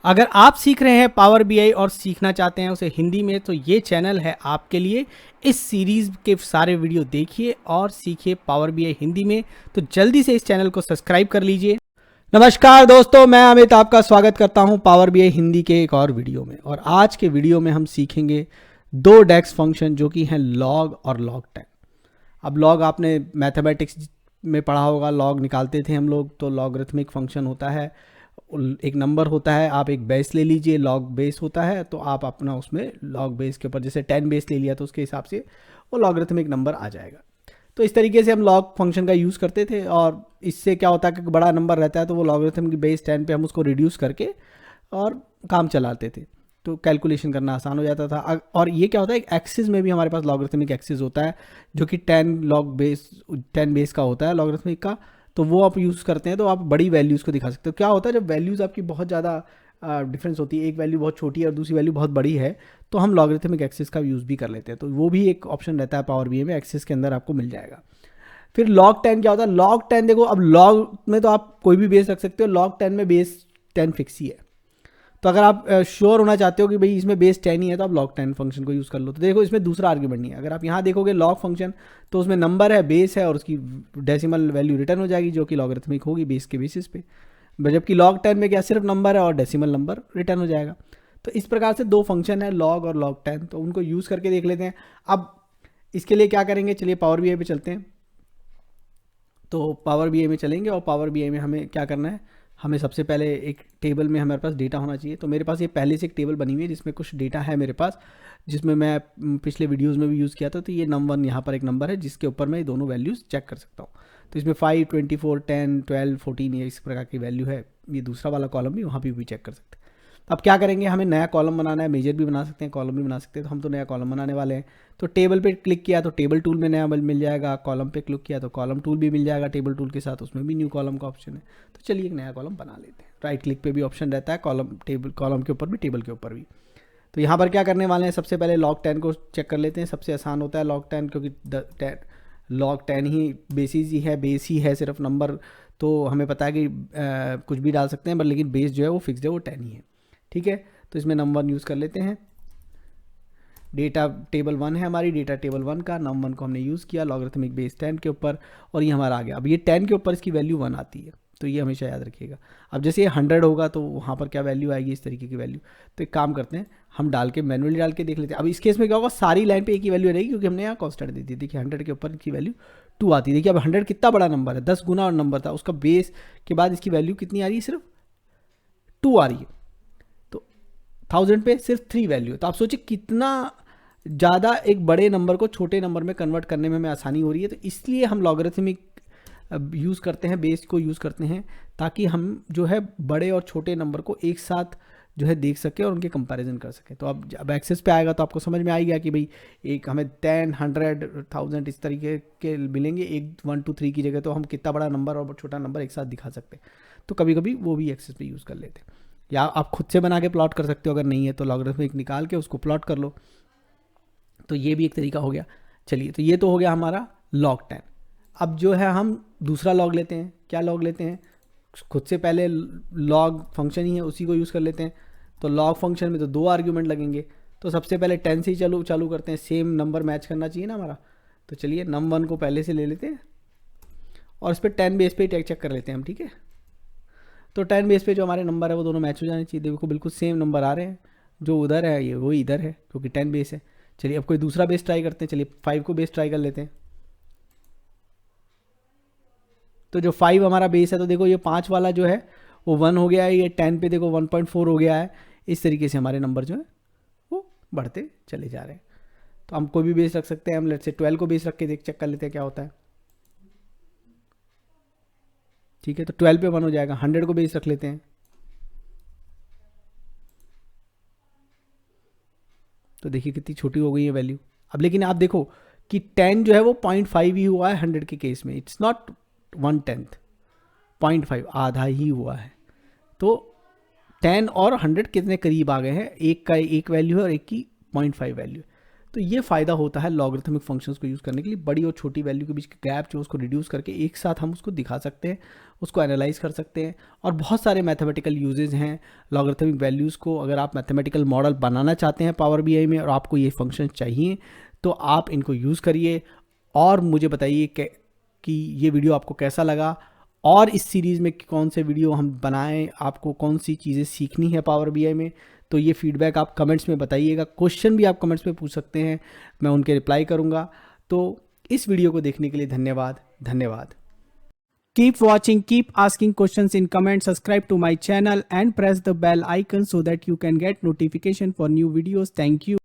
अगर आप सीख रहे हैं पावर बीआई और सीखना चाहते हैं उसे हिंदी में, तो ये चैनल है आपके लिए। इस सीरीज के सारे वीडियो देखिए और सीखिए पावर बीआई हिंदी में। तो जल्दी से इस चैनल को सब्सक्राइब कर लीजिए। नमस्कार दोस्तों, मैं अमित आपका स्वागत करता हूं पावर बीआई हिंदी के एक और वीडियो में। और आज के वीडियो में हम सीखेंगे दो डेक्स फंक्शन जो कि हैं लॉग और लॉग टेन। अब लॉग आपने मैथमेटिक्स में पढ़ा होगा, लॉग निकालते थे हम लोग। तो लॉगरिथमिक फंक्शन होता है, एक नंबर होता है, आप एक बेस ले लीजिए, लॉग बेस होता है, तो आप अपना उसमें लॉग बेस के ऊपर जैसे 10 बेस ले लिया तो उसके हिसाब से वो लॉगरिथमिक नंबर आ जाएगा। तो इस तरीके से हम लॉग फंक्शन का यूज़ करते थे। और इससे क्या होता है कि बड़ा नंबर रहता है तो वो लॉगरिथम की बेस 10 पे हम उसको रिड्यूस करके और काम चलाते थे, तो कैलकुलेशन करना आसान हो जाता था। और ये क्या होता है, एक एक्सिस में भी हमारे पास लॉगरिथमिक एक्सिस होता है जो कि 10 बेस का होता है लॉगरिथमिक का। तो वो आप यूज़ करते हैं तो आप बड़ी वैल्यूज़ को दिखा सकते हो। क्या होता है, जब वैल्यूज़ आपकी बहुत ज़्यादा डिफरेंस होती है, एक वैल्यू बहुत छोटी है और दूसरी वैल्यू बहुत बड़ी है, तो हम लॉगरिथमिक एक्सिस का यूज़ भी कर लेते हैं। तो वो भी एक ऑप्शन रहता है पावर बीआई में, एक्सिस के अंदर आपको मिल जाएगा। फिर लॉग 10 क्या होता है, लॉग 10 देखो, अब लॉग में तो आप कोई भी बेस रख सकते हो, लॉग 10 में बेस 10 फिक्स ही है। तो अगर आप श्योर होना चाहते हो कि भाई इसमें बेस 10 ही है, तो आप लॉग 10 फंक्शन को यूज़ कर लो। तो देखो इसमें दूसरा आर्ग्यूमेंट नहीं है। अगर आप यहाँ देखोगे लॉग फंक्शन, तो उसमें नंबर है, बेस है, और उसकी डेसिमल वैल्यू रिटर्न हो जाएगी जो कि लॉगरिथमिक होगी बेस के बेसिस पे। जबकि लॉग 10 में क्या, सिर्फ नंबर है और डेसिमल नंबर रिटर्न हो जाएगा। तो इस प्रकार से दो फंक्शन है, लॉग और लॉग 10, तो उनको यूज़ करके देख लेते हैं। अब इसके लिए क्या करेंगे, चलिए पावर बीआई पे चलते हैं। तो पावर बीआई में चलेंगे और पावर बीआई में हमें क्या करना है, हमें सबसे पहले एक टेबल में हमारे पास डेटा होना चाहिए। तो मेरे पास ये पहले से एक टेबल बनी हुई है जिसमें कुछ डेटा है मेरे पास, जिसमें मैं पिछले वीडियोस में भी यूज़ किया था। तो ये num1 यहाँ पर एक नंबर है जिसके ऊपर मैं ये दोनों वैल्यूज़ चेक कर सकता हूँ। तो इसमें 5, 24, 10, 12, 14 ये इस प्रकार की वैल्यू है। ये दूसरा वाला कॉलम भी, वहाँ भी चेक कर सकते हैं। अब क्या करेंगे, हमें नया कॉलम बनाना है, मेजर भी बना सकते हैं, कॉलम भी बना सकते हैं। तो हम तो नया कॉलम बनाने वाले हैं। तो टेबल पे क्लिक किया तो टेबल टूल में नया मिल जाएगा, कॉलम पे क्लिक किया तो कॉलम टूल भी मिल जाएगा टेबल टूल के साथ, उसमें भी न्यू कॉलम का ऑप्शन है। तो चलिए एक नया कॉलम बना लेते हैं। राइट क्लिक पे भी ऑप्शन रहता है, कॉलम के ऊपर भी, टेबल के ऊपर भी। तो यहाँ पर क्या करने वाले हैं, सबसे पहले लॉग 10 को चेक कर लेते हैं। सबसे आसान होता है लॉग 10, क्योंकि लॉग 10 ही बेसिस ही है, बेस ही है सिर्फ नंबर। तो हमें पता है कि कुछ भी डाल सकते हैं, बट लेकिन बेस जो है वो फिक्स है, वो 10 ही है। ठीक है, तो इसमें num1 यूज़ कर लेते हैं। डेटा टेबल 1 है हमारी, डेटा टेबल 1 का num1 को हमने यूज़ किया लॉगरिथमिक बेस 10 के ऊपर, और ये हमारा आ गया। अब ये 10 के ऊपर इसकी वैल्यू 1 आती है, तो ये हमेशा याद रखिएगा। अब जैसे ये 100 होगा तो वहाँ पर क्या वैल्यू आएगी, इस तरीके की वैल्यू। तो एक काम करते हैं, हम डाल के मैनुअली डाल के देख लेते हैं। अब इस केस में क्या होगा, सारी लाइन पे एक ही वैल्यू रहेगी क्योंकि हमने यहाँ कॉन्स्टेंट दी थी। देखिए 100 के ऊपर इसकी वैल्यू 2 आती है। देखिए अब 100 कितना बड़ा नंबर है, 10 गुना और नंबर था, उसका बेस के बाद इसकी वैल्यू कितनी आ रही है, सिर्फ 2 आ रही है। 1000 पे सिर्फ 3 वैल्यू है। तो आप सोचिए कितना ज़्यादा एक बड़े नंबर को छोटे नंबर में कन्वर्ट करने में हमें आसानी हो रही है। तो इसलिए हम लॉगरिथमिक यूज़ करते हैं, बेस को यूज़ करते हैं, ताकि हम जो है बड़े और छोटे नंबर को एक साथ जो है देख सके और उनके कंपैरिजन कर सके। तो अब एक्सेस पे आएगा तो आपको समझ में आ गया कि भाई एक हमें 10, 100, 1000 इस तरीके के मिलेंगे, एक 1, 2, 3 की जगह। तो हम कितना बड़ा नंबर और छोटा नंबर एक साथ दिखा सकते हैं। तो कभी कभी वो भी एक्सेस पे यूज़ कर लेते हैं, या आप खुद से बना के प्लॉट कर सकते हो। अगर नहीं है तो लॉगरिथमिक निकाल के उसको प्लॉट कर लो। तो ये भी एक तरीका हो गया। चलिए, तो ये तो हो गया हमारा लॉग 10। अब जो है हम दूसरा लॉग लेते हैं। क्या लॉग लेते हैं, खुद से पहले लॉग फंक्शन ही है उसी को यूज़ कर लेते हैं। तो लॉग फंक्शन में तो 2 आर्ग्यूमेंट लगेंगे। तो सबसे पहले 10 से ही चालू करते हैं, सेम नंबर मैच करना चाहिए ना हमारा। तो चलिए num1 को पहले से ले लेते हैं और इस पर 10 बेस पे ही चेक कर लेते हैं हम। ठीक है, तो 10 बेस पे जो हमारे नंबर है वो दोनों मैच हो जाने चाहिए। देखो बिल्कुल सेम नंबर आ रहे हैं, जो उधर है ये वो इधर है, क्योंकि 10 बेस है। चलिए अब कोई दूसरा बेस ट्राई करते हैं। चलिए 5 को बेस ट्राई कर लेते हैं। तो जो 5 हमारा बेस है, तो देखो ये 5 वाला जो है वो 1 हो गया है, ये 10 पे देखो 1.4 हो गया है। इस तरीके से हमारे नंबर जो है वो बढ़ते चले जा रहे हैं। तो हम कोई भी बेस रख सकते हैं। हम लेट्स से 12 को बेस रख के चेक कर लेते हैं क्या होता है। ठीक है, तो 12 पे 1 हो जाएगा। 100 को बेस रख लेते हैं। तो देखिए कितनी छोटी हो गई है वैल्यू। अब लेकिन आप देखो कि 10 जो है वो 0.5 ही हुआ है 100 के केस में। इट्स नॉट 1/10, 0.5 आधा ही हुआ है। तो 10 और 100 कितने करीब आ गए हैं, एक का एक वैल्यू है और एक की 0.5 वैल्यू है। तो ये फ़ायदा होता है लॉगरिथमिक फंक्शंस को यूज़ करने के लिए। बड़ी और छोटी वैल्यू के बीच का गैप जो उसको रिड्यूस करके एक साथ हम उसको दिखा सकते हैं उसको एनालाइज कर सकते हैं। और बहुत सारे मैथमेटिकल यूजेज हैं लॉगरिथमिक वैल्यूज़ को। अगर आप मैथमेटिकल मॉडल बनाना चाहते हैं पावर बीआई में और आपको ये फंक्शन चाहिए तो आप इनको यूज़ करिए। और मुझे बताइए कि ये वीडियो आपको कैसा लगा और इस सीरीज़ में कौन से वीडियो हम बनाएं, आपको कौन सी चीज़ें सीखनी है पावर बीआई में। तो ये फीडबैक आप कमेंट्स में बताइएगा। क्वेश्चन भी आप कमेंट्स में पूछ सकते हैं, मैं उनके रिप्लाई करूँगा। तो इस वीडियो को देखने के लिए धन्यवाद। Keep watching, keep asking questions in comments, subscribe to my channel and press the bell icon so that you can get notification for new videos. Thank you.